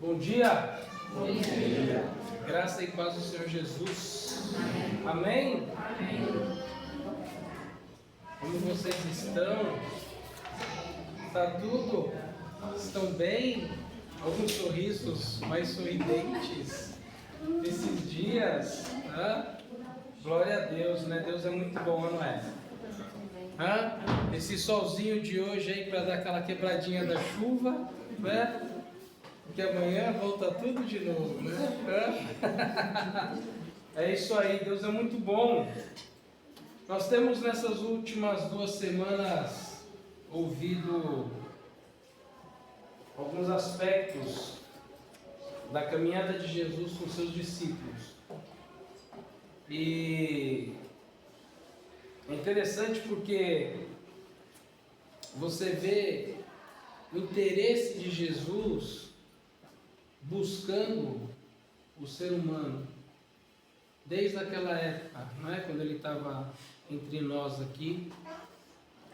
Bom dia. Bom dia. Graça e paz do Senhor Jesus. Amém? Amém. Como vocês estão? Está tudo? Estão bem? Alguns sorrisos mais sorridentes nesses dias? Glória a Deus, né? Deus é muito bom, não é? Esse solzinho de hoje aí para dar aquela quebradinha da chuva, né? Porque amanhã volta tudo de novo, né? É isso aí, Deus é muito bom. Nós temos nessas últimas 2 semanas ouvido alguns aspectos da caminhada de Jesus com seus discípulos. E é interessante porque você vê o interesse de Jesus buscando o ser humano desde aquela época, não é? Quando ele estava entre nós aqui,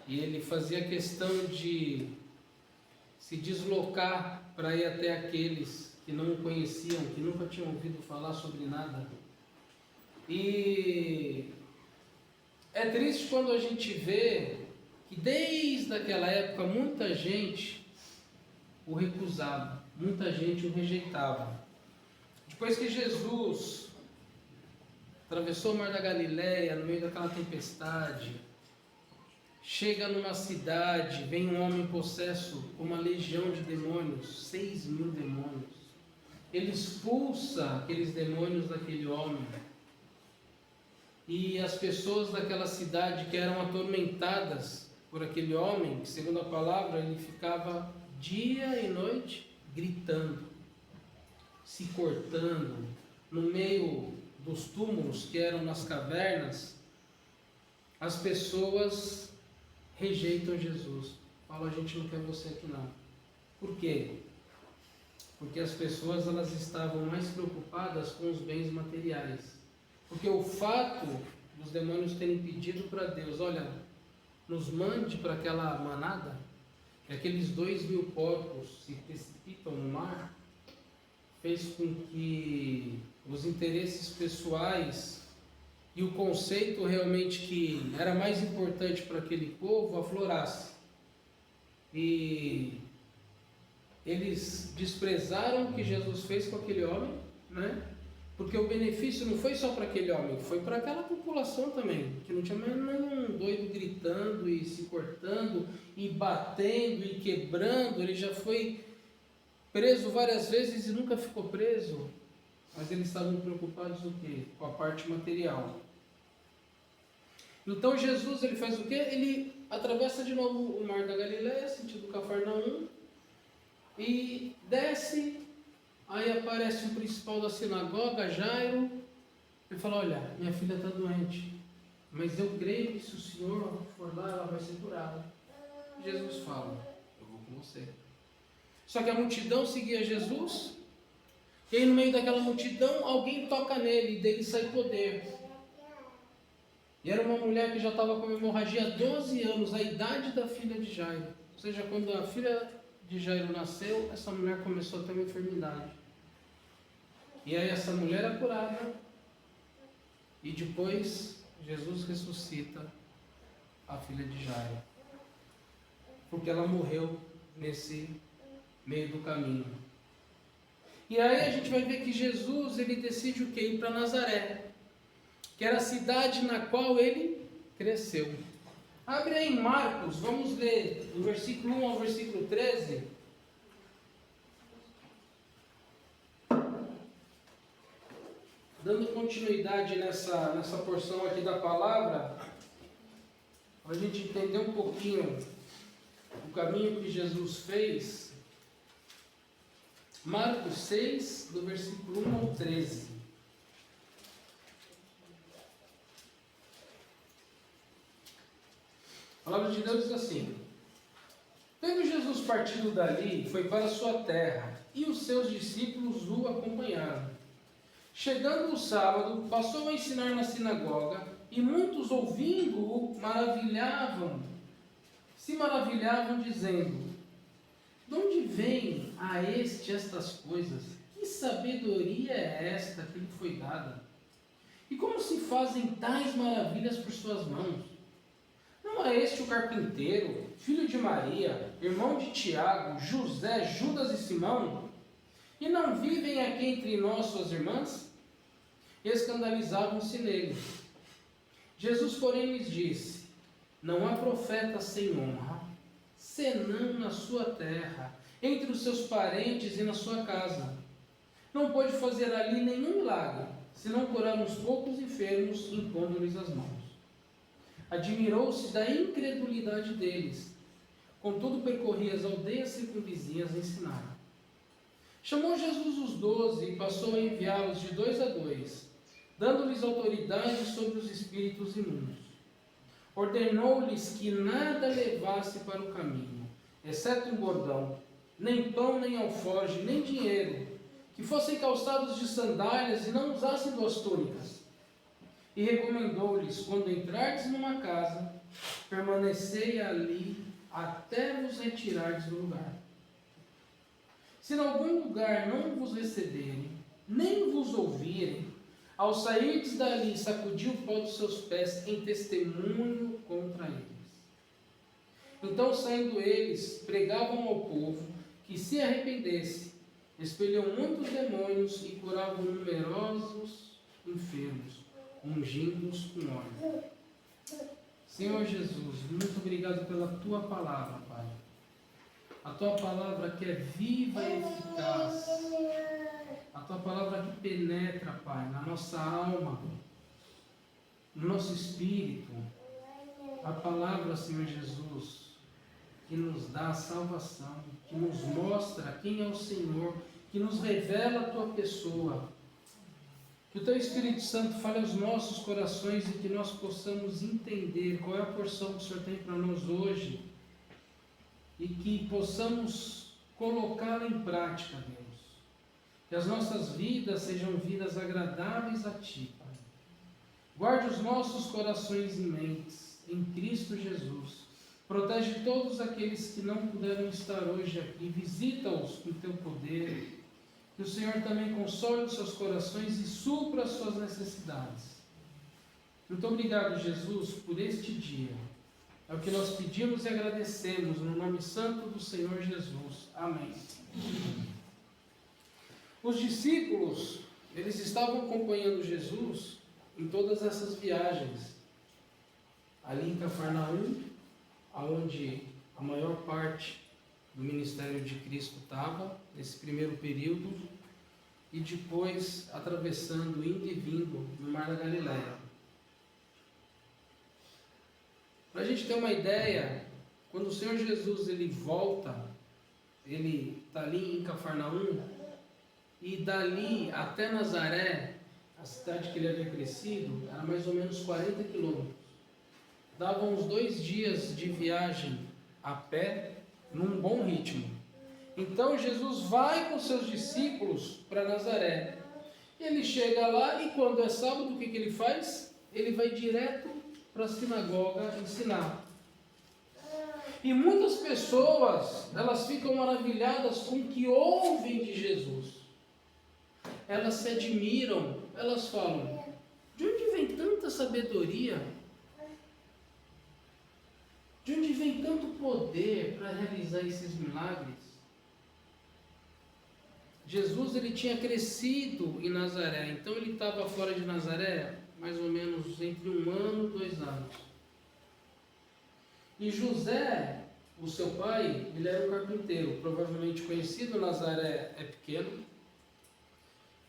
e ele fazia questão de se deslocar para ir até aqueles que não o conheciam, que nunca tinham ouvido falar sobre nada. E é triste quando a gente vê que desde aquela época muita gente o recusava, muita gente o rejeitava. Depois que Jesus atravessou o mar da Galileia, no meio daquela tempestade, chega numa cidade, vem um homem possesso com uma legião de demônios, 6.000 demônios. Ele expulsa aqueles demônios daquele homem. E as pessoas daquela cidade que eram atormentadas por aquele homem, que segundo a palavra, ele ficava dia e noite gritando, se cortando, no meio dos túmulos que eram nas cavernas. As pessoas rejeitam Jesus. Falam: a gente não quer você aqui não. Por quê? Porque as pessoas elas estavam mais preocupadas com os bens materiais. Porque o fato dos demônios terem pedido para Deus: olha, nos mande para aquela manada, que aqueles 2.000 porcos se precipitam no mar, fez com que os interesses pessoais e o conceito realmente que era mais importante para aquele povo aflorasse. E eles desprezaram o que Jesus fez com aquele homem, né? Porque o benefício não foi só para aquele homem, foi para aquela população também, que não tinha mais nenhum doido gritando e se cortando e batendo e quebrando. Ele já foi preso várias vezes e nunca ficou preso, mas eles estavam preocupados o quê? Com a parte material. Então Jesus, ele faz o quê? Ele atravessa de novo o mar da Galileia, sentido Cafarnaum, e desce. Aí aparece o principal da sinagoga, Jairo, e fala: olha, minha filha está doente, mas eu creio que se o senhor for lá, ela vai ser curada. Jesus fala: eu vou com você. Só que a multidão seguia Jesus, e aí no meio daquela multidão, alguém toca nele, e dele sai poder. E era uma mulher que já estava com hemorragia há 12 anos, a idade da filha de Jairo. Ou seja, quando a filha de Jairo nasceu, essa mulher começou a ter uma enfermidade. E aí essa mulher é curada, e depois Jesus ressuscita a filha de Jairo, porque ela morreu nesse meio do caminho. E aí a gente vai ver que Jesus, ele decide o quê? Ir para Nazaré, que era a cidade na qual ele cresceu. Abre aí em Marcos, vamos ler do versículo 1 ao versículo 13. Dando continuidade nessa porção aqui da palavra, para a gente entender um pouquinho o caminho que Jesus fez. Marcos 6, do versículo 1 ao 13. A palavra de Deus diz assim: tendo Jesus partido dali, foi para a sua terra, e os seus discípulos o acompanharam. Chegando o sábado, passou a ensinar na sinagoga, e muitos ouvindo-o se maravilhavam, dizendo: De onde vem a estas coisas? Que sabedoria é esta que lhe foi dada? E como se fazem tais maravilhas por suas mãos? Não é este o carpinteiro, filho de Maria, irmão de Tiago, José, Judas e Simão? E não vivem aqui entre nós suas irmãs? Escandalizavam-se nele. Jesus, porém, lhes disse: não há profeta sem honra, senão na sua terra, entre os seus parentes e na sua casa. Não pôde fazer ali nenhum milagre, senão curar uns poucos enfermos, impondo-lhes as mãos. Admirou-se da incredulidade deles. Contudo, percorria as aldeias circunvizinhas a ensinar. Chamou Jesus os 12 e passou a enviá-los de 2 a 2, dando-lhes autoridade sobre os espíritos imundos. Ordenou-lhes que nada levasse para o caminho, exceto um bordão, nem pão, nem alforje, nem dinheiro, que fossem calçados de sandálias e não usassem 2 túnicas. E recomendou-lhes: quando entrardes numa casa, permanecei ali até vos retirardes do lugar. Se em algum lugar não vos receberem, nem vos ouvirem, ao sairdes dali, sacudi o pó dos seus pés em testemunho contra eles. Então, saindo eles, pregavam ao povo que se arrependesse, expeliam muitos demônios e curavam numerosos enfermos, ungindo-os com óleo. Senhor Jesus, muito obrigado pela Tua palavra, Pai. A Tua palavra que é viva e eficaz. A Tua palavra que penetra, Pai, na nossa alma, no nosso espírito. A palavra, Senhor Jesus, que nos dá a salvação, que nos mostra quem é o Senhor, que nos revela a Tua pessoa. Que o Teu Espírito Santo fale aos nossos corações e que nós possamos entender qual é a porção que o Senhor tem para nós hoje e que possamos colocá-la em prática, Deus. Que as nossas vidas sejam vidas agradáveis a Ti, Pai. Guarde os nossos corações e mentes em Cristo Jesus. Protege todos aqueles que não puderam estar hoje aqui. Visita-os com Teu poder. Que o Senhor também console os seus corações e supra as suas necessidades. Muito obrigado, Jesus, por este dia. É o que nós pedimos e agradecemos no nome santo do Senhor Jesus. Amém. Os discípulos, eles estavam acompanhando Jesus em todas essas viagens. Ali em Cafarnaum, onde a maior parte do ministério de Cristo estava, nesse primeiro período, e depois atravessando, indo e vindo no Mar da Galileia. Para a gente ter uma ideia, quando o Senhor Jesus ele volta, ele está ali em Cafarnaum, e dali até Nazaré, a cidade que ele havia crescido, era mais ou menos 40 quilômetros. Davam uns 2 dias de viagem a pé, num bom ritmo. Então Jesus vai com seus discípulos para Nazaré. Ele chega lá e quando é sábado, o que ele faz? Ele vai direto para a sinagoga ensinar. E muitas pessoas, elas ficam maravilhadas com o que ouvem de Jesus. Elas se admiram, elas falam: de onde vem tanta sabedoria? De onde vem tanto poder para realizar esses milagres? Jesus ele tinha crescido em Nazaré, então ele estava fora de Nazaré mais ou menos entre 1 ano e 2 anos. E José, o seu pai, ele era um carpinteiro, provavelmente conhecido. Nazaré é pequeno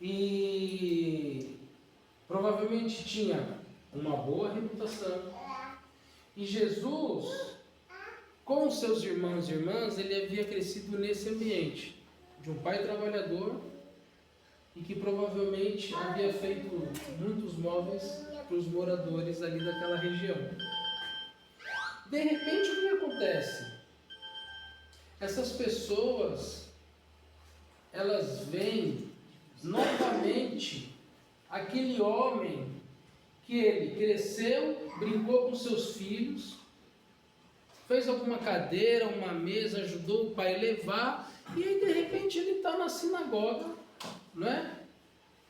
e provavelmente tinha uma boa reputação. E Jesus, com seus irmãos e irmãs, ele havia crescido nesse ambiente de um pai trabalhador e que provavelmente havia feito muitos móveis para os moradores ali daquela região. De repente, o que acontece? Essas pessoas, elas veem novamente aquele homem que ele cresceu, brincou com seus filhos, fez alguma cadeira, uma mesa, ajudou o pai a levar, e aí de repente ele está na sinagoga, não é?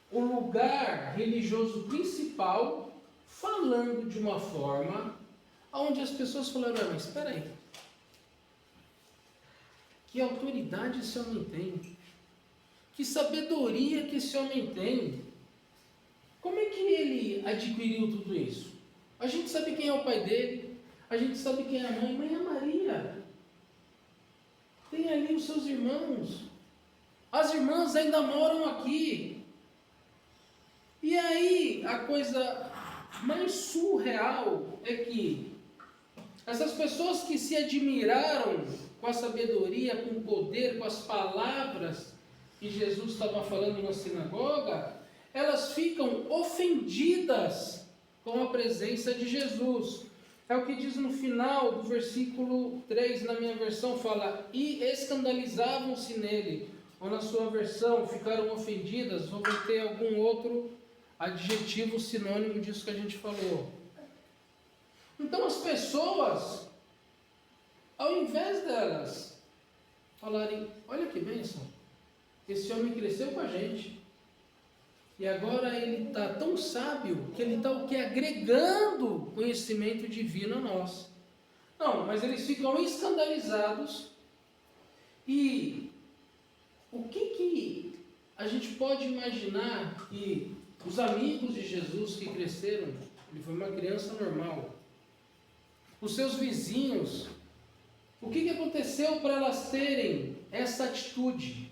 O lugar religioso principal, falando de uma forma onde as pessoas falaram: mas espera aí, que autoridade esse homem tem? Que sabedoria que esse homem tem? Como é que ele adquiriu tudo isso? A gente sabe quem é o pai dele, a gente sabe quem é a mãe. Mãe é Maria. Tem ali os seus irmãos. As irmãs ainda moram aqui. E aí, a coisa mais surreal é que essas pessoas que se admiraram com a sabedoria, com o poder, com as palavras que Jesus estava falando na sinagoga, elas ficam ofendidas com a presença de Jesus. É o que diz no final do versículo 3, na minha versão, fala: e escandalizavam-se nele. Ou na sua versão, ficaram ofendidas, ou vai ter algum outro adjetivo sinônimo disso que a gente falou. Então as pessoas, ao invés delas falarem: olha que bênção, esse homem cresceu com a gente, e agora ele está tão sábio que ele está o que? Agregando conhecimento divino a nós. Não, mas eles ficam escandalizados. E o que a gente pode imaginar que os amigos de Jesus que cresceram, ele foi uma criança normal, os seus vizinhos, o que aconteceu para elas terem essa atitude?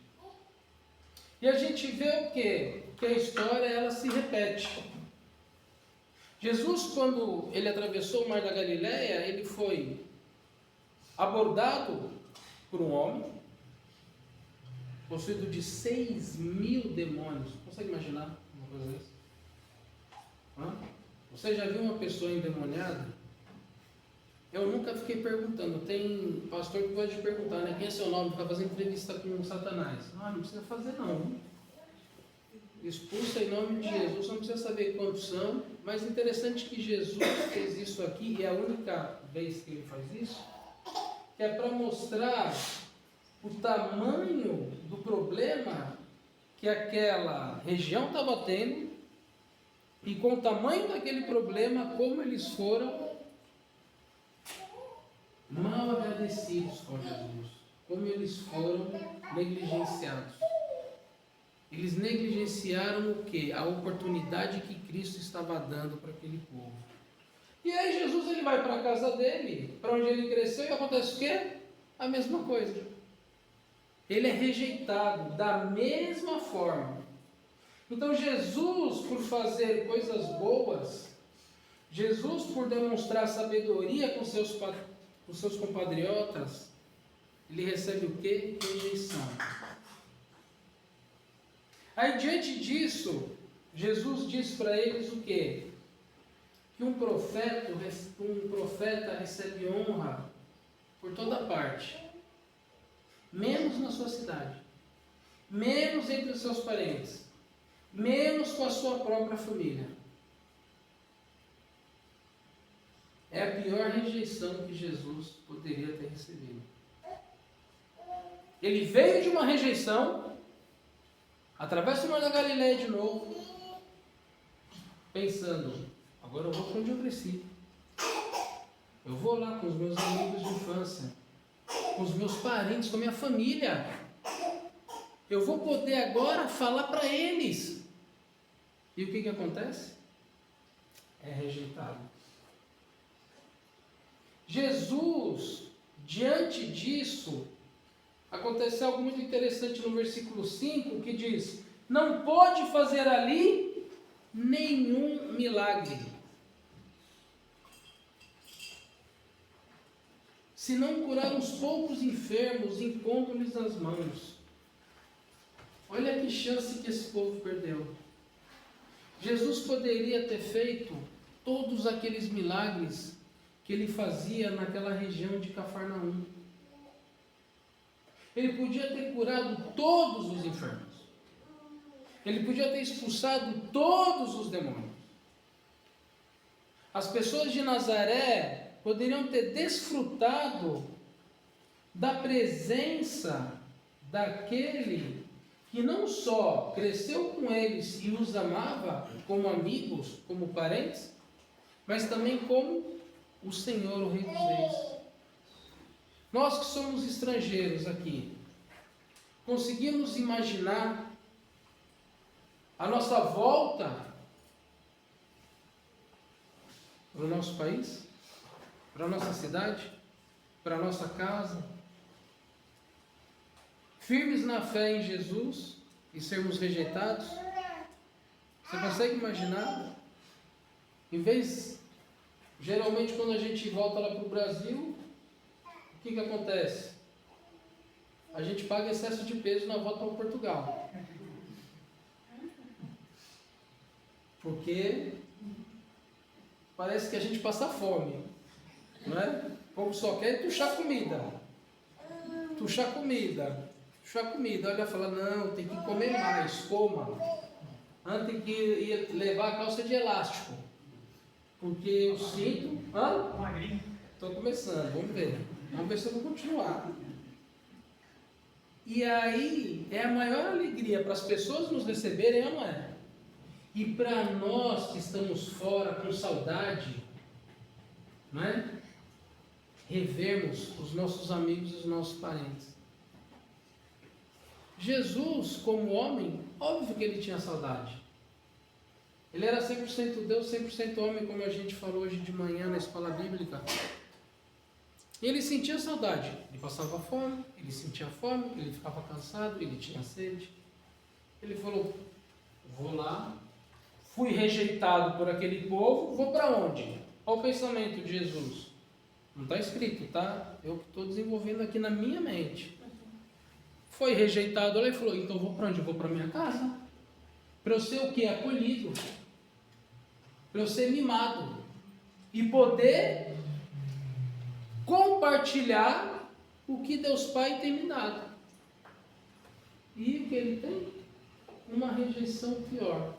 E a gente vê o quê? Que a história ela se repete. Jesus, quando ele atravessou o mar da Galileia, ele foi abordado por um homem possuído de 6.000 demônios. Consegue imaginar uma coisa dessa? Você já viu uma pessoa endemoniada? Eu nunca fiquei perguntando. Tem pastor que pode perguntar, né? Quem é seu nome? Fica fazendo entrevista com Satanás. Não precisa fazer não. Expulsa em nome de Jesus, não precisa saber quantos são. Mas interessante que Jesus fez isso aqui, e é a única vez que ele faz isso, que é para mostrar o tamanho do problema que aquela região estava tendo, e com o tamanho daquele problema, como eles foram mal agradecidos com Jesus, como eles foram negligenciados. Eles negligenciaram o quê? A oportunidade que Cristo estava dando para aquele povo. E aí Jesus ele vai para a casa dele, para onde ele cresceu, e acontece o quê? A mesma coisa. Ele é rejeitado da mesma forma. Então Jesus, por fazer coisas boas, Jesus, por demonstrar sabedoria com seus compatriotas, ele recebe o quê? Rejeição. Aí diante disso, Jesus diz para eles o quê? Que um profeta recebe honra por toda parte, menos na sua cidade, menos entre os seus parentes, menos com a sua própria família. É a pior rejeição que Jesus poderia ter recebido. Ele veio de uma rejeição, atravessa o mar da Galileia de novo, pensando: agora eu vou para onde eu cresci. Eu vou lá com os meus amigos de infância, com os meus parentes, com a minha família. Eu vou poder agora falar para eles. E o que acontece? É rejeitado. Jesus, diante disso, acontece algo muito interessante no versículo 5, que diz: não pôde fazer ali nenhum milagre, se não curar uns poucos enfermos, impondo-lhes as mãos. Olha que chance que esse povo perdeu. Jesus poderia ter feito todos aqueles milagres que ele fazia naquela região de Cafarnaum. Ele podia ter curado todos os enfermos. Ele podia ter expulsado todos os demônios. As pessoas de Nazaré poderiam ter desfrutado da presença daquele que não só cresceu com eles e os amava como amigos, como parentes, mas também como o Senhor, o Rei dos Reis. Nós que somos estrangeiros aqui, conseguimos imaginar a nossa volta para o nosso país, para a nossa cidade, para a nossa casa, firmes na fé em Jesus e sermos rejeitados? Você consegue imaginar? Em vez, geralmente quando a gente volta lá para o Brasil, o que acontece? A gente paga excesso de peso na volta para Portugal. Porque parece que a gente passa fome, não é? O povo só quer tuchar comida. Tuchar comida. Tuchar comida. Olha, fala, não, tem que comer mais, coma. Antes tem que levar a calça de elástico. Porque eu sinto... Magrinho. Estou começando, vamos ver. Vamos ver se eu vou continuar. E aí, é a maior alegria para as pessoas nos receberem, ou não é? E para nós que estamos fora com saudade, não é? Revermos os nossos amigos e os nossos parentes. Jesus, como homem, óbvio que ele tinha saudade. Ele era 100% Deus, 100% homem, como a gente falou hoje de manhã na escola bíblica. Ele sentia saudade, ele passava fome, ele sentia fome, ele ficava cansado, ele tinha sede. Ele falou, vou lá, fui rejeitado por aquele povo, vou para onde? Qual o pensamento de Jesus? Não está escrito, tá? Eu estou desenvolvendo aqui na minha mente. Foi rejeitado lá e falou, então vou para onde? Eu vou para minha casa. Para eu ser o quê? Acolhido. Para eu ser mimado. E poder compartilhar o que Deus Pai tem me dado. E o que ele tem? Uma rejeição pior.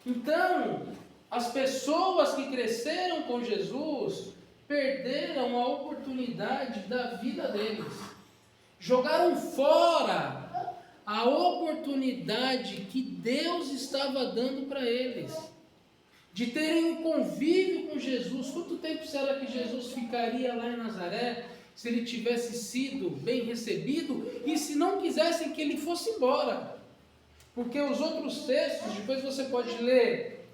Então, as pessoas que cresceram com Jesus perderam a oportunidade da vida deles. Jogaram fora a oportunidade que Deus estava dando para eles. De terem um convívio com Jesus. Quanto tempo será que Jesus ficaria lá em Nazaré, se ele tivesse sido bem recebido e se não quisessem que ele fosse embora? Porque os outros textos, depois você pode ler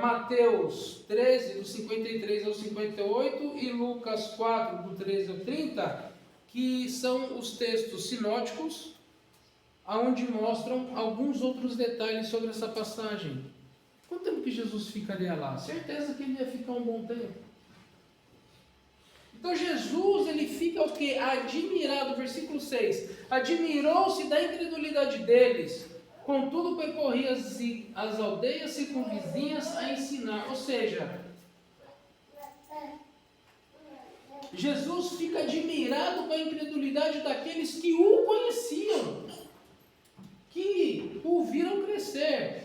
Mateus 13, do 53 ao 58 e Lucas 4, do 13 ao 30, que são os textos sinóticos, onde mostram alguns outros detalhes sobre essa passagem. Quanto tempo que Jesus ficaria lá? Certeza que ele ia ficar um bom tempo. Então Jesus, ele fica o quê? Admirado, versículo 6. Admirou-se da incredulidade deles, contudo percorria as aldeias circunvizinhas a ensinar. Ou seja, Jesus fica admirado com a incredulidade daqueles que o conheciam, que o viram crescer,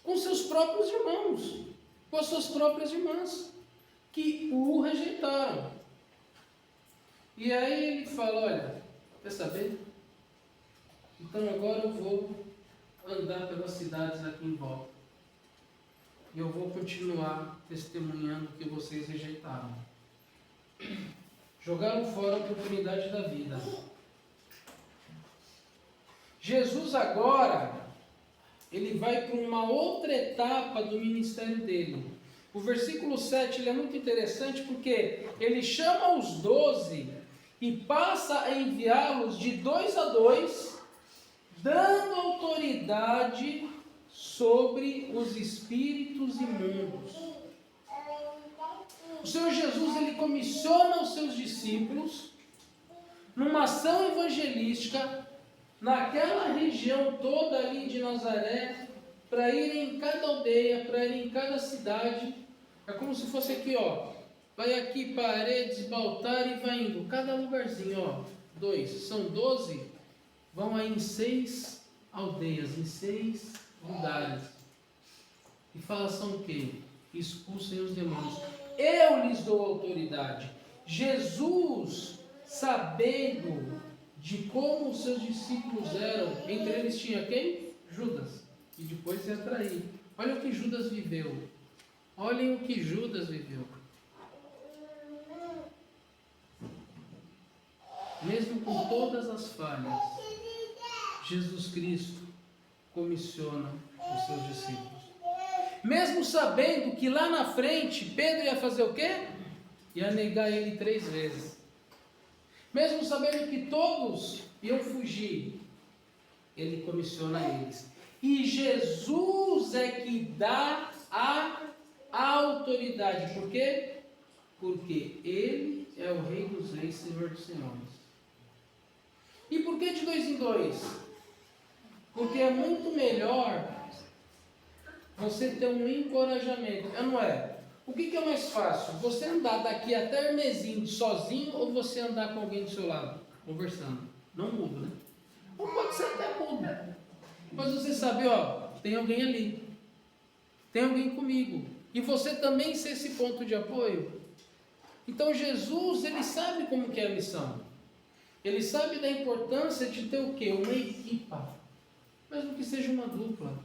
com seus próprios irmãos, com as suas próprias irmãs, que o rejeitaram. E aí ele fala, olha, quer saber? Então agora eu vou andar pelas cidades aqui em volta. E eu vou continuar testemunhando que vocês rejeitaram. Jogaram fora a oportunidade da vida. Jesus agora, ele vai para uma outra etapa do ministério dele. O versículo 7 ele é muito interessante porque ele chama os 12 e passa a enviá-los de 2 a 2, dando autoridade sobre os espíritos imundos. O Senhor Jesus, ele comissiona os seus discípulos numa ação evangelística naquela região toda ali de Nazaré, para irem em cada aldeia, para irem em cada cidade. É como se fosse aqui, ó. Vai aqui, Paredes, Baltar e vai indo. Cada lugarzinho, ó. 2. São 12. Vão aí em 6 aldeias, em 6 lugares. E fala, são o quê? Expulsem os demônios. eu lhes dou autoridade. Jesus, sabendo de como os seus discípulos eram, entre eles tinha quem? Judas, que depois ia trair. Olha o que Judas viveu. Olhem o que Judas viveu. Mesmo com todas as falhas, Jesus Cristo comissiona os seus discípulos. Mesmo sabendo que lá na frente Pedro ia fazer o quê? Ia negar ele 3 vezes. Mesmo sabendo que todos iam fugir, ele comissiona eles. E Jesus é que dá a autoridade. Por quê? Porque ele é o Rei dos Reis, Senhor dos Senhores. E por que de 2 em 2? Porque é muito melhor você ter um encorajamento, não é? O que é mais fácil? Você andar daqui até Hermesinho sozinho ou você andar com alguém do seu lado, conversando? Não muda, né? Ou pode ser até muda. Mas você sabe, ó, tem alguém ali. Tem alguém comigo. E você também ser esse ponto de apoio. Então Jesus, ele sabe como que é a missão. Ele sabe da importância de ter o quê? Uma equipa. Mesmo que seja uma dupla.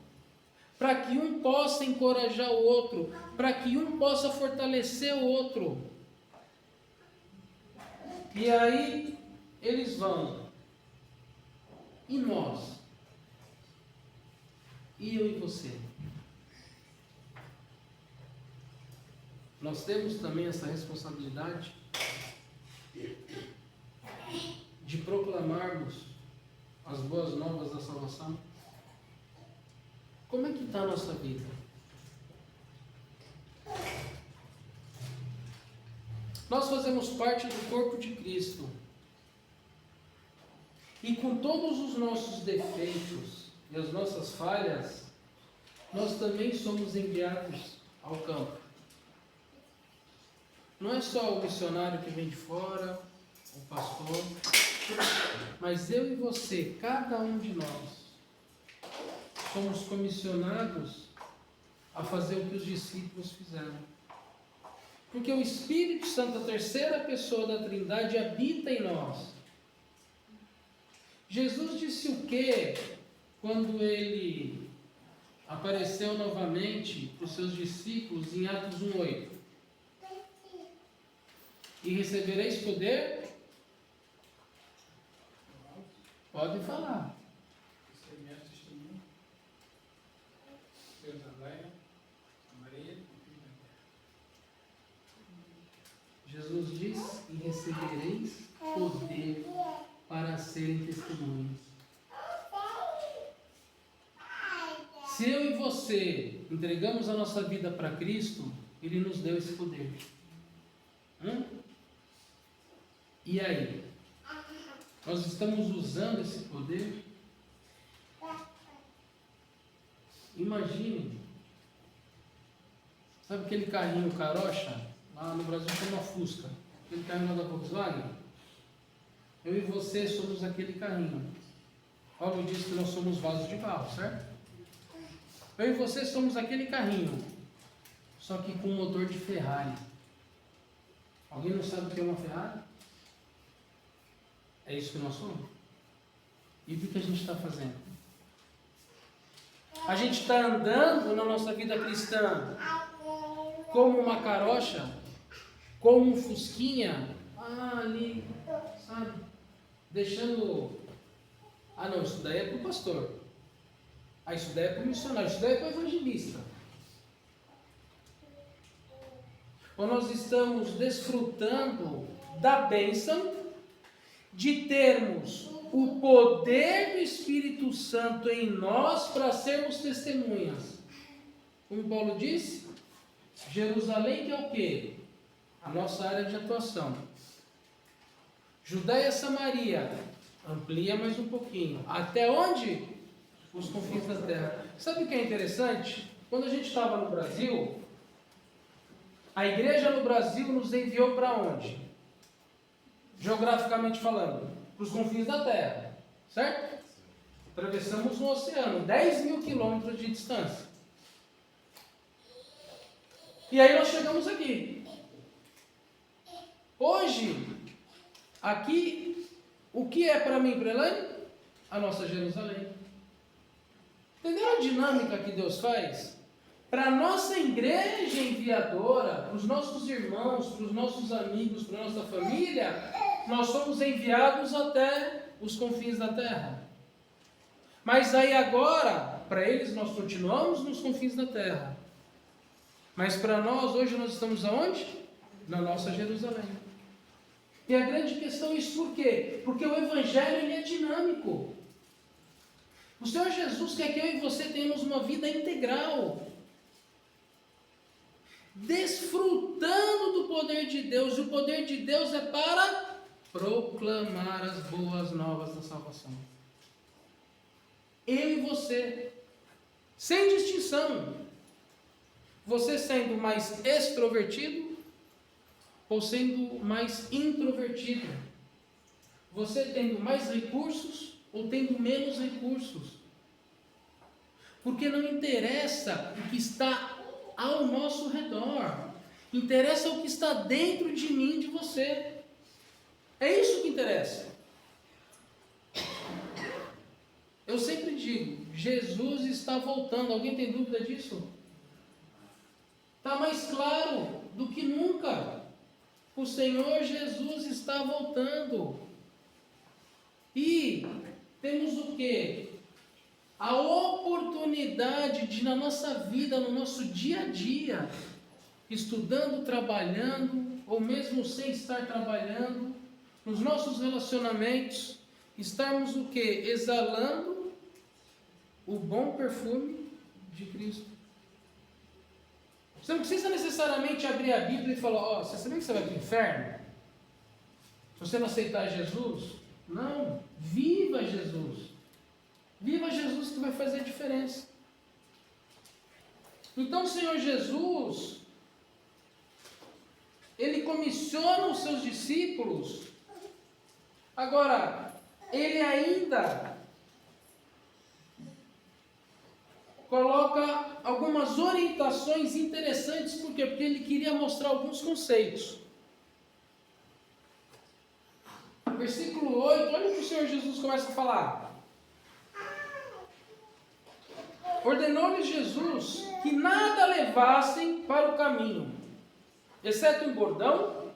Para que um possa encorajar o outro. Para que um possa fortalecer o outro. E aí, eles vão. E nós? E eu e você? Nós temos também essa responsabilidade de proclamarmos as boas novas da salvação. Como é que está a nossa vida? Nós fazemos parte do corpo de Cristo. E com todos os nossos defeitos e as nossas falhas, nós também somos enviados ao campo. Não é só o missionário que vem de fora, o pastor, mas eu e você, cada um de nós, somos comissionados a fazer o que os discípulos fizeram. Porque o Espírito Santo, a terceira pessoa da Trindade, habita em nós. Jesus disse o quê quando ele apareceu novamente para os seus discípulos em Atos 1:8? E recebereis poder? Pode falar. Jesus diz: e recebereis poder para serem testemunhas. Se eu e você entregamos a nossa vida para Cristo, Ele nos deu esse poder. E aí? Nós estamos usando esse poder? Imagine. Sabe aquele carrinho carocha? Lá no Brasil chama Fusca. Aquele carrinho da Volkswagen? Eu e você somos aquele carrinho. Paulo diz que nós somos vasos de barro, certo? Eu e você somos aquele carrinho, só que com motor de Ferrari. Alguém não sabe o que é uma Ferrari? É isso que nós somos? E o que a gente está fazendo? A gente está andando na nossa vida cristã como uma carocha, como um fusquinha, ali, sabe? Deixando... não, isso daí é para o pastor. Isso daí é para o missionário, isso daí é para o evangelista. Ou nós estamos desfrutando da bênção de termos o poder do Espírito Santo em nós para sermos testemunhas. Como Paulo disse, Jerusalém que é o quê? A nossa área de atuação. Judéia e Samaria, amplia mais um pouquinho. Até onde? Os confins da terra. Sabe o que é interessante? Quando a gente estava no Brasil, a igreja no Brasil nos enviou para onde? Geograficamente falando, para os confins da terra, certo? Atravessamos um oceano, 10.000 quilômetros de distância. E aí nós chegamos aqui. Hoje, aqui, o que é para mim, para Elaine? A nossa Jerusalém. Entendeu a dinâmica que Deus faz? Para a nossa igreja enviadora, para os nossos irmãos, para os nossos amigos, para a nossa família, nós somos enviados até os confins da terra. Mas aí agora, para eles nós continuamos nos confins da terra. Mas para nós, hoje nós estamos aonde? Na nossa Jerusalém. E a grande questão é isso por quê? Porque o Evangelho ele é dinâmico. O Senhor Jesus quer que eu e você tenhamos uma vida integral, desfrutando do poder de Deus. E o poder de Deus é para proclamar as boas novas da salvação. Eu e você, sem distinção, você sendo mais extrovertido ou sendo mais introvertido, você tendo mais recursos ou tendo menos recursos, porque não interessa o que está ao nosso redor, interessa o que está dentro de mim e de você. É isso que interessa. Eu sempre digo, Jesus está voltando. Alguém tem dúvida disso? Está mais claro do que nunca. O Senhor Jesus está voltando. E temos o quê? A oportunidade de, na nossa vida, no nosso dia a dia, estudando, trabalhando, ou mesmo sem estar trabalhando, nos nossos relacionamentos, estarmos o quê? Exalando o bom perfume de Cristo. Você não precisa necessariamente abrir a Bíblia e falar, ó, você sabia que você vai para o inferno? Se você não aceitar Jesus? Não, viva Jesus. Viva Jesus que vai fazer a diferença. Então o Senhor Jesus, Ele comissiona os seus discípulos. Agora, Ele ainda coloca algumas orientações interessantes. Por quê? Porque Ele queria mostrar alguns conceitos. Versículo 8, olha o que o Senhor Jesus começa a falar. Ordenou-lhes Jesus que nada levassem para o caminho, exceto um bordão,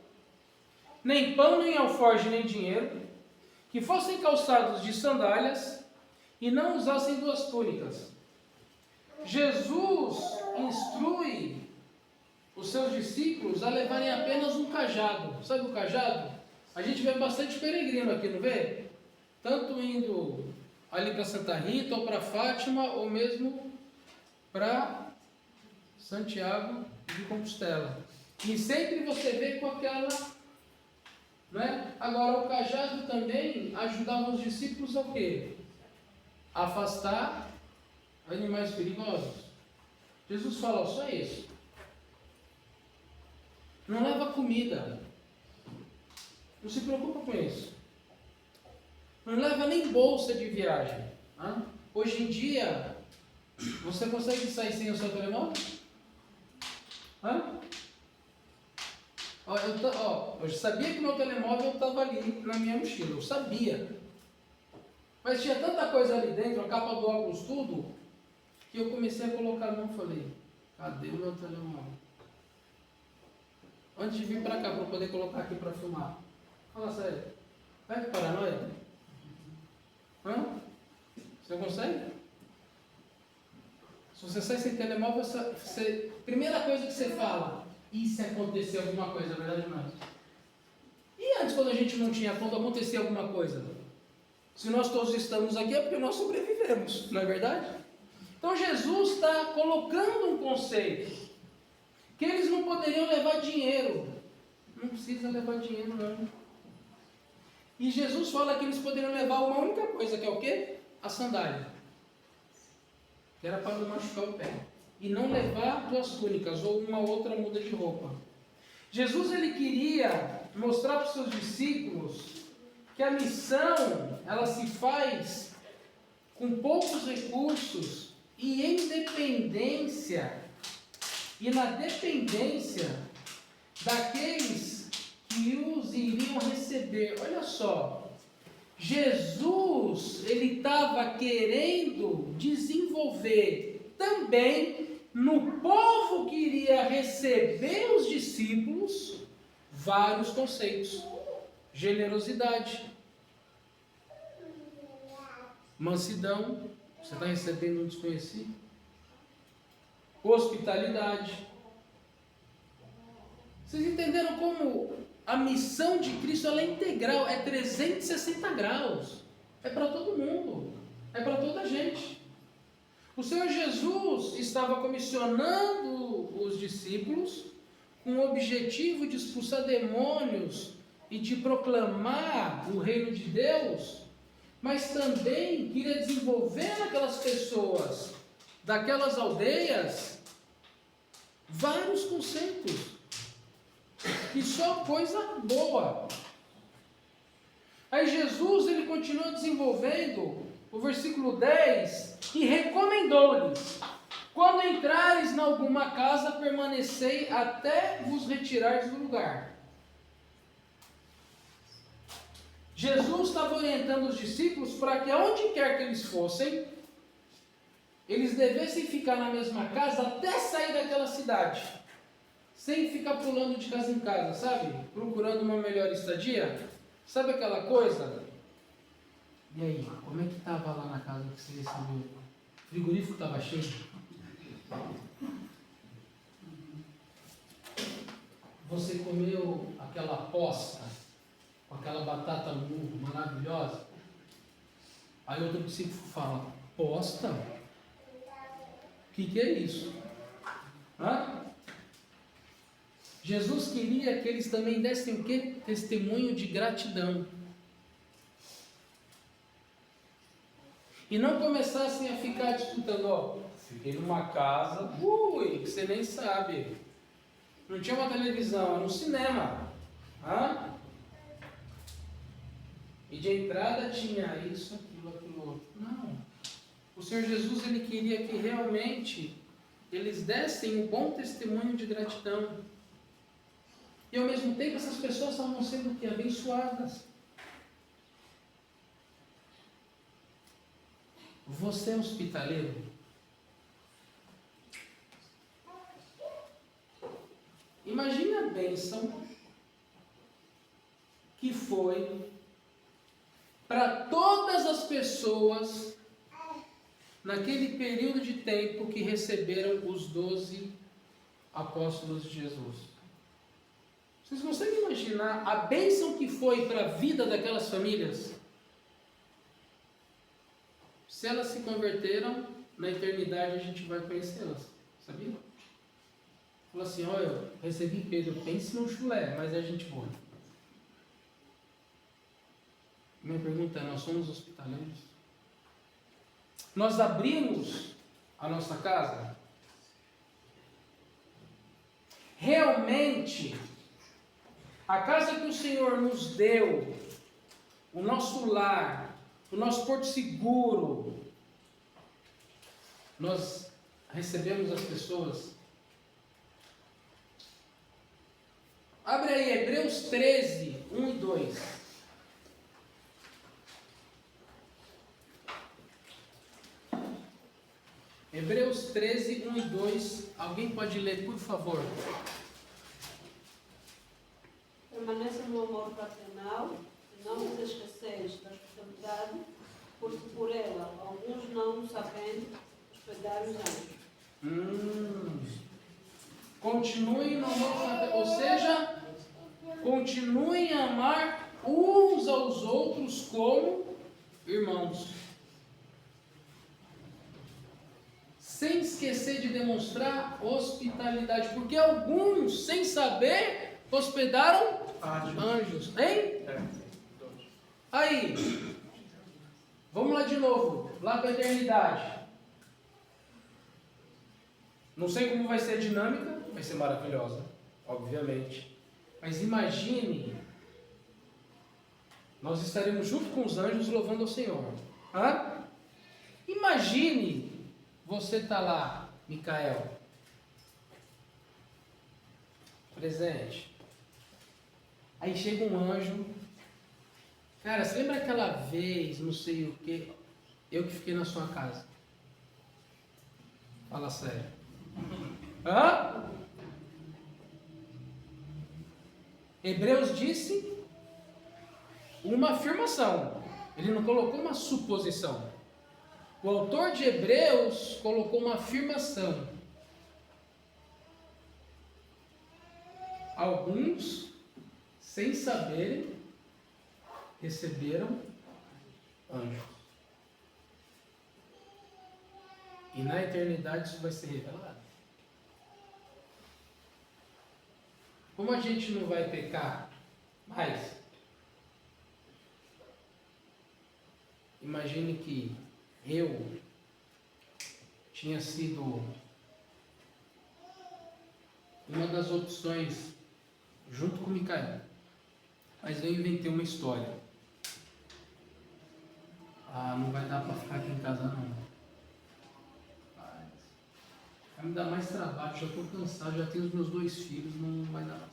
nem pão, nem alforje, nem dinheiro, que fossem calçados de sandálias e não usassem 2 túnicas. Jesus instrui os seus discípulos a levarem apenas um cajado. Sabe o cajado? A gente vê bastante peregrino aqui, não vê? Tanto indo ali para Santa Rita, ou para Fátima, ou mesmo para Santiago de Compostela. E sempre você vê com aquela, né? Agora o cajado também ajudava os discípulos a quê? A afastar animais perigosos. Jesus fala, só isso. Não leva comida. Não se preocupa com isso. Não leva nem bolsa de viagem. Hoje em dia, você consegue sair sem o seu telemóvel? Eu sabia que meu telemóvel estava ali na minha mochila. Eu sabia. Mas tinha tanta coisa ali dentro, a capa do óculos, tudo, que eu comecei a colocar a mão e falei, cadê o meu telemóvel? Antes de vir para cá, para eu poder colocar aqui para filmar. Fala sério. Vai com paranoia? Você consegue? Se você sai sem telemóvel, primeira coisa que você fala, e se acontecer alguma coisa, é verdade ou não? E antes, quando a gente não tinha, quando acontecia alguma coisa? Se nós todos estamos aqui é porque nós sobrevivemos, não é verdade? Então Jesus está colocando um conceito, que eles não poderiam levar dinheiro. Não precisa levar dinheiro não. E Jesus fala que eles poderiam levar uma única coisa, que é o quê? A sandália. Que era para não machucar o pé. E não levar 2 túnicas ou uma outra muda de roupa. Jesus ele queria mostrar para os seus discípulos que a missão ela se faz com poucos recursos e em dependência. E na dependência daqueles que os iriam receber. Olha só, Jesus, ele estava querendo desenvolver também no povo que iria receber os discípulos vários conceitos: generosidade, mansidão, você está recebendo um desconhecido, hospitalidade. Vocês entenderam como a missão de Cristo ela é integral, é 360 graus, é para todo mundo, é para toda a gente. O Senhor Jesus estava comissionando os discípulos com o objetivo de expulsar demônios e de proclamar o reino de Deus, mas também queria desenvolver naquelas pessoas, daquelas aldeias, vários conceitos, e só coisa boa. Aí Jesus, ele continua desenvolvendo o versículo 10, e recomendou-lhes: quando entrares em alguma casa, permanecei até vos retirardes do lugar. Jesus estava orientando os discípulos para que aonde quer que eles fossem, eles devessem ficar na mesma casa até sair daquela cidade, sem ficar pulando de casa em casa, sabe? Procurando uma melhor estadia. Sabe aquela coisa? E aí, como é que estava lá na casa que você recebeu? O frigorífico estava cheio? Você comeu aquela posta com aquela batata murro maravilhosa? Aí outro discípulo fala: posta? O que é isso? Hã? Jesus queria que eles também dessem o quê? Testemunho de gratidão. E não começassem a ficar disputando: ó, fiquei numa casa, que você nem sabe. Não tinha uma televisão, era um cinema. Hã? E de entrada tinha isso, aquilo outro. Não. O Senhor Jesus, ele queria que realmente eles dessem um bom testemunho de gratidão. E ao mesmo tempo essas pessoas estavam sendo abençoadas. Você é hospitaleiro? Imagine a bênção que foi para todas as pessoas naquele período de tempo que receberam os 12 apóstolos de Jesus. Vocês conseguem imaginar a bênção que foi para a vida daquelas famílias? Se elas se converteram, na eternidade a gente vai conhecê-las, sabia? Falou assim: olha, eu recebi Pedro, pense num chulé, mas é gente boa. Minha pergunta é: nós somos hospitaleiros? Nós abrimos a nossa casa? Realmente, a casa que o Senhor nos deu, o nosso lar, o nosso porto seguro, nós recebemos as pessoas? Abre aí Hebreus 13, 1 e 2. Hebreus 13, 1 e 2. Alguém pode ler, por favor? Permaneça no amor fraternal e não vos esqueceis da hospitalidade, porque por ela alguns não sabendo hospedaram os anjos. Continuem no amor fraternal, ou seja, continuem a amar uns aos outros como irmãos, sem esquecer de demonstrar hospitalidade, porque alguns, sem saber, hospedaram anjos, hein? Aí, vamos lá de novo, lá para a eternidade. Não sei como vai ser a dinâmica, vai ser maravilhosa, obviamente. Mas imagine, nós estaremos junto com os anjos louvando ao Senhor. Hã? Imagine, você está lá, Micael, presente. Aí chega um anjo. Cara, você lembra aquela vez, não sei o que, eu que fiquei na sua casa? Fala sério. Hã? Hebreus disse uma afirmação. Ele não colocou uma suposição. O autor de Hebreus colocou uma afirmação. Alguns, sem saberem, receberam anjos. E na eternidade isso vai ser revelado. Como a gente não vai pecar mais, imagine que eu tinha sido uma das opções junto com o Micael, mas eu inventei uma história. Não vai dar para ficar aqui em casa não. Vai me dar mais trabalho, já estou cansado, já tenho os meus 2 filhos, não vai dar.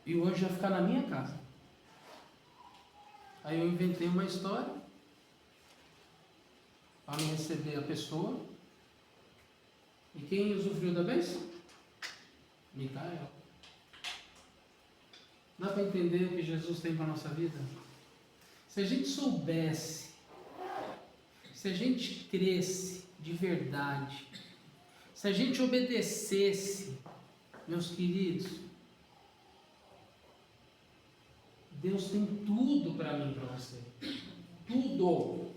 E o anjo ia ficar na minha casa. Aí eu inventei uma história para me receber a pessoa. E quem usufruiu da bênção? Micael. Dá para entender o que Jesus tem para a nossa vida? Se a gente soubesse, se a gente cresce de verdade, se a gente obedecesse, meus queridos, Deus tem tudo para mim e para você. Tudo.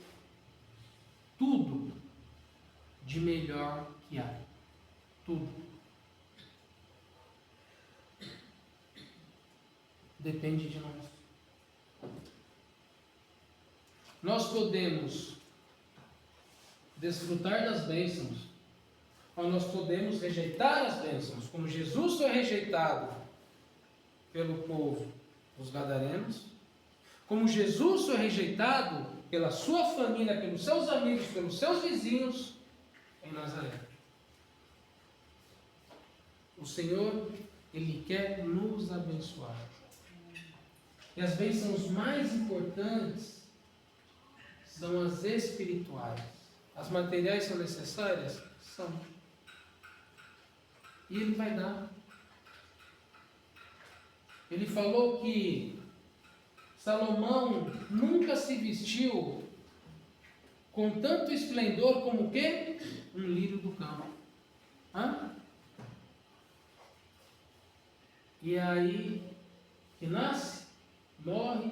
Tudo de melhor que há. Tudo. Depende de nós. Nós podemos desfrutar das bênçãos, ou nós podemos rejeitar as bênçãos, como Jesus foi rejeitado pelo povo dos gadarenos, como Jesus foi rejeitado pela sua família, pelos seus amigos, pelos seus vizinhos em Nazaré. O Senhor, Ele quer nos abençoar. E as bênçãos mais importantes são as espirituais. As materiais são necessárias? São. E Ele vai dar. Ele falou que Salomão nunca se vestiu com tanto esplendor como o quê? Um lírio do campo. E aí, que nasce, morre,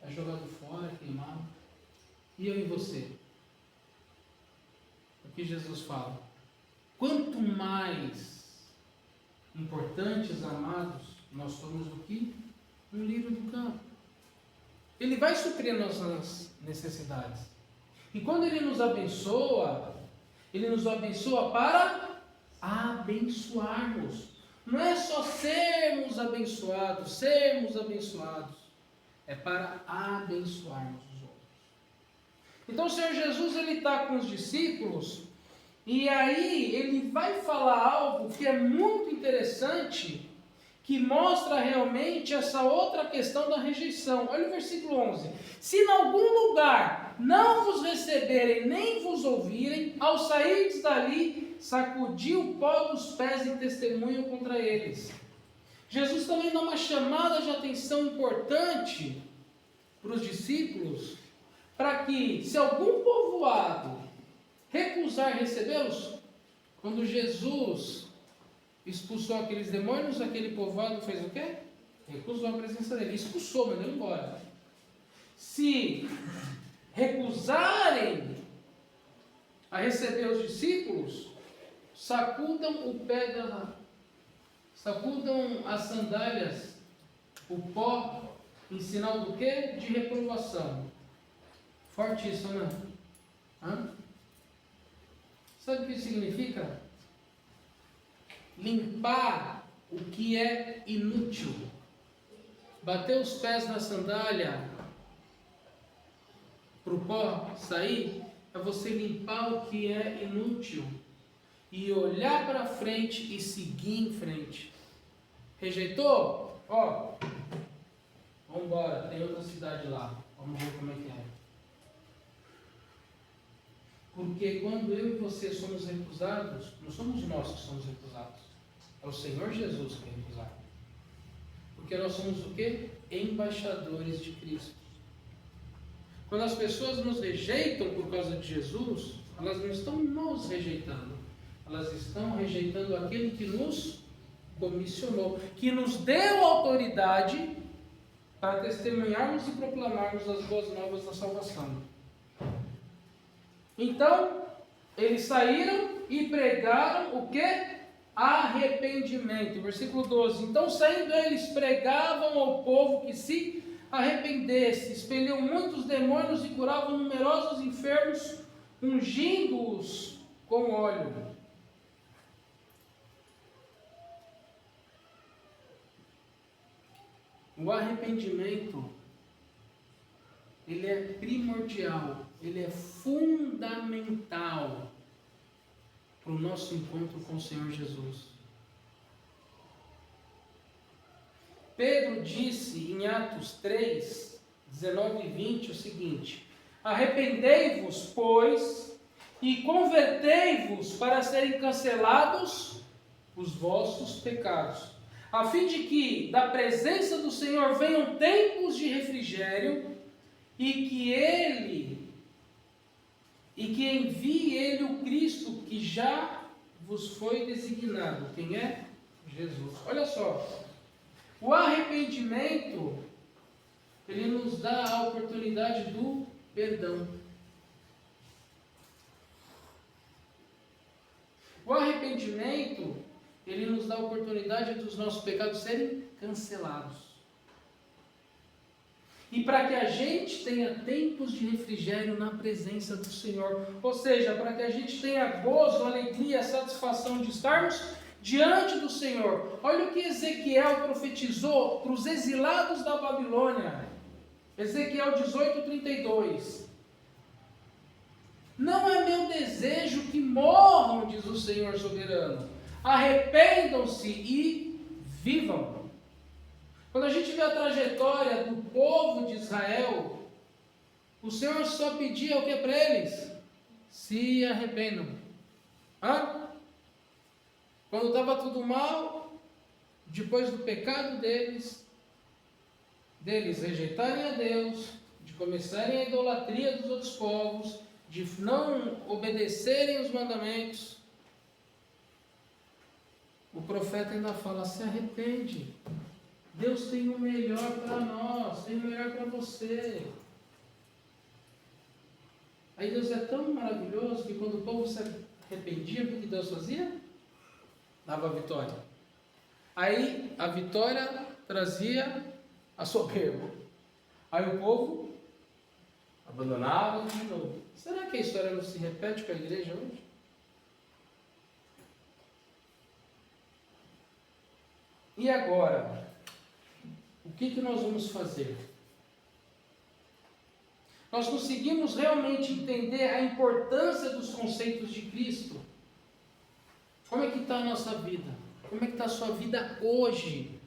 é jogado fora, é queimado. E eu e você? O que Jesus fala? Quanto mais importantes, amados, nós somos do que? Um lírio do campo. Ele vai suprir nossas necessidades. E quando Ele nos abençoa para abençoarmos. Não é só sermos abençoados. É para abençoarmos os outros. Então o Senhor Jesus, Ele está com os discípulos, e aí Ele vai falar algo que é muito interessante, que mostra realmente essa outra questão da rejeição. Olha o versículo 11. Se em algum lugar não vos receberem, nem vos ouvirem, ao sairdes dali, sacudi o pó dos pés em testemunho contra eles. Jesus também dá uma chamada de atenção importante para os discípulos, para que, se algum povoado recusar recebê-los, quando Jesus expulsou aqueles demônios, aquele povoado fez o quê? Recusou a presença dele. Expulsou, mandou embora. Se recusarem a receber os discípulos, sacudam as sandálias, o pó, em sinal do quê? De reprovação. Forte isso, né? Sabe o que significa? Limpar o que é inútil. Bater os pés na sandália para o pó sair, é você limpar o que é inútil e olhar para frente e seguir em frente. Rejeitou? Ó, vamos embora, tem outra cidade lá. Vamos ver como é que é. Porque quando eu e você somos recusados, não somos nós que somos recusados. É o Senhor Jesus que é recusado. Porque nós somos o quê? Embaixadores de Cristo. Quando as pessoas nos rejeitam por causa de Jesus, elas não estão nos rejeitando. Elas estão rejeitando aquele que nos comissionou, que nos deu autoridade para testemunharmos e proclamarmos as boas novas da salvação. Então, eles saíram e pregaram o quê? Arrependimento. Versículo 12. Então, saindo eles, pregavam ao povo que se arrependesse, expeliam muitos demônios e curavam numerosos enfermos, ungindo-os com óleo. O arrependimento, ele é primordial, ele é fundamental para o nosso encontro com o Senhor Jesus. Pedro disse em Atos 3, 19 e 20 o seguinte: arrependei-vos, pois, e convertei-vos para serem cancelados os vossos pecados, a fim de que da presença do Senhor venham tempos de refrigério, e que envie Ele o Cristo que já vos foi designado. Quem é? Jesus. Olha só, o arrependimento, ele nos dá a oportunidade do perdão. O arrependimento, ele nos dá a oportunidade dos nossos pecados serem cancelados. E para que a gente tenha tempos de refrigério na presença do Senhor. Ou seja, para que a gente tenha gozo, alegria, satisfação de estarmos diante do Senhor. Olha o que Ezequiel profetizou para os exilados da Babilônia. Ezequiel 18:32. Não é meu desejo que morram, diz o Senhor soberano. Arrependam-se e vivam. Quando a gente vê a trajetória do povo de Israel, o Senhor só pedia o que para eles? Se arrependam. Quando estava tudo mal, depois do pecado deles rejeitarem a Deus, de começarem a idolatria dos outros povos, de não obedecerem os mandamentos, o profeta ainda fala: se arrepende. Deus tem o melhor para nós, tem o melhor para você. Aí Deus é tão maravilhoso que quando o povo se arrependia, o que Deus fazia? Dava a vitória. Aí a vitória trazia a soberba. Aí o povo abandonava de novo. Será que a história não se repete com a igreja hoje? E agora? O que nós vamos fazer? Nós conseguimos realmente entender a importância dos conceitos de Cristo? Como é que está a nossa vida? Como é que está a sua vida hoje,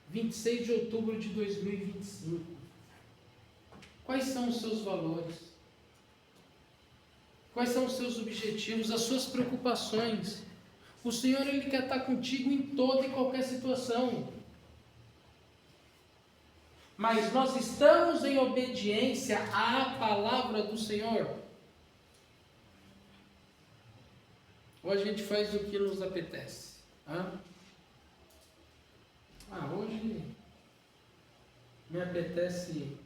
26 de outubro de 2025? Quais são os seus valores? Quais são os seus objetivos, as suas preocupações? O Senhor, Ele quer estar contigo em toda e qualquer situação. Mas nós estamos em obediência à palavra do Senhor? Ou a gente faz o que nos apetece? Hoje me apetece.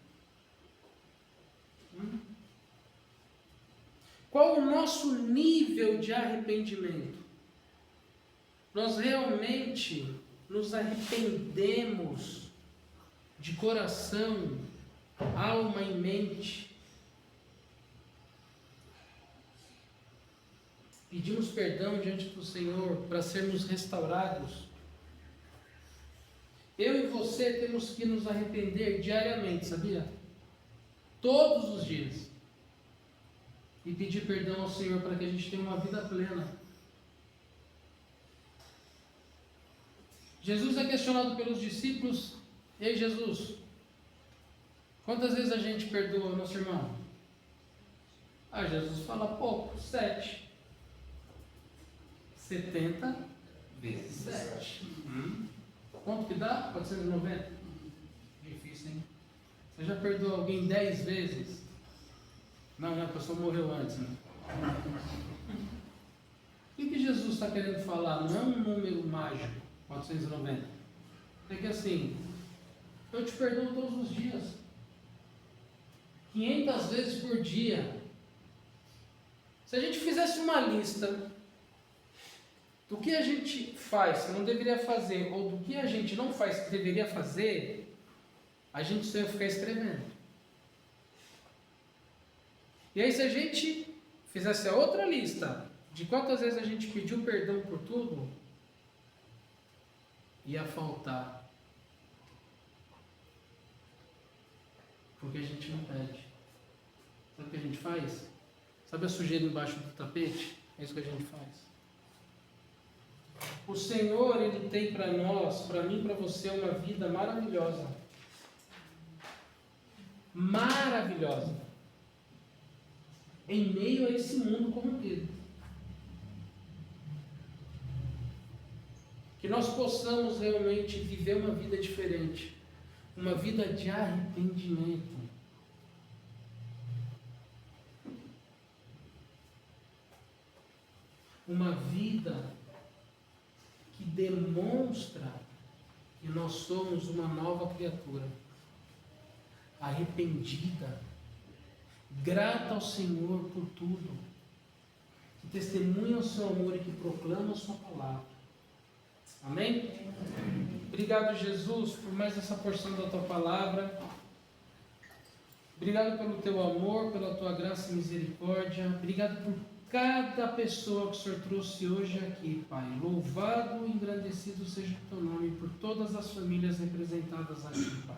Qual o nosso nível de arrependimento? Nós realmente nos arrependemos de coração, alma e mente? Pedimos perdão diante do Senhor para sermos restaurados? Eu e você temos que nos arrepender diariamente, sabia? Todos os dias. E pedir perdão ao Senhor para que a gente tenha uma vida plena. Jesus é questionado pelos discípulos. Ei, Jesus, quantas vezes a gente perdoa o nosso irmão? Jesus fala pouco, 7. 70 vezes 7. Quanto que dá? 490? Difícil, hein? Você já perdoou alguém 10 vezes? Não, a pessoa morreu antes, né? O que Jesus está querendo falar? Não é um número mágico, 490. É que assim, eu te perdoo todos os dias. 500 vezes por dia. Se a gente fizesse uma lista do que a gente faz que não deveria fazer, ou do que a gente não faz que deveria fazer, a gente só ia ficar escrevendo. E aí, se a gente fizesse a outra lista de quantas vezes a gente pediu perdão por tudo, ia faltar. Porque a gente não pede. Sabe o que a gente faz? Sabe a sujeira embaixo do tapete? É isso que a gente faz. O Senhor, Ele tem para nós, para mim, para você, uma vida maravilhosa. Maravilhosa. Em meio a esse mundo corrompido. Que nós possamos realmente viver uma vida diferente. Uma vida de arrependimento. Uma vida que demonstra que nós somos uma nova criatura, arrependida, grata ao Senhor por tudo, que testemunha o seu amor e que proclama a sua palavra. Amém? Obrigado, Jesus, por mais essa porção da tua palavra. Obrigado pelo teu amor, pela tua graça e misericórdia. Obrigado por cada pessoa que o Senhor trouxe hoje aqui, Pai. Louvado e engrandecido seja o teu nome por todas as famílias representadas aqui, Pai.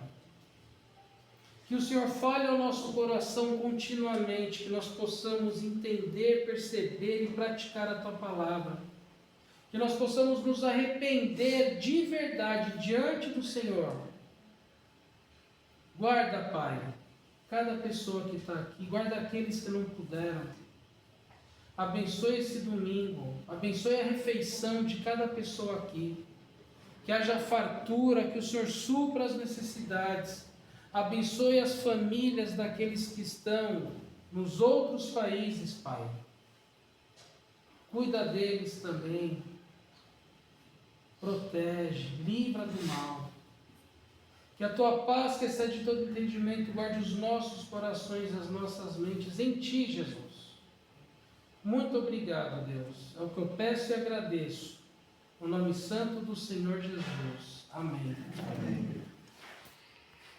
Que o Senhor fale ao nosso coração continuamente, que nós possamos entender, perceber e praticar a tua palavra. Que nós possamos nos arrepender de verdade diante do Senhor. Guarda, Pai, cada pessoa que está aqui, guarda aqueles que não puderam. Abençoe esse domingo, abençoe a refeição de cada pessoa aqui. Que haja fartura, que o Senhor supra as necessidades. Abençoe as famílias daqueles que estão nos outros países, Pai. Cuida deles também. Protege, livra do mal. Que a tua paz, que excede todo entendimento, guarde os nossos corações e as nossas mentes em ti, Jesus. Muito obrigado, Deus. É o que eu peço e agradeço. No nome santo do Senhor Jesus. Amém. Amém.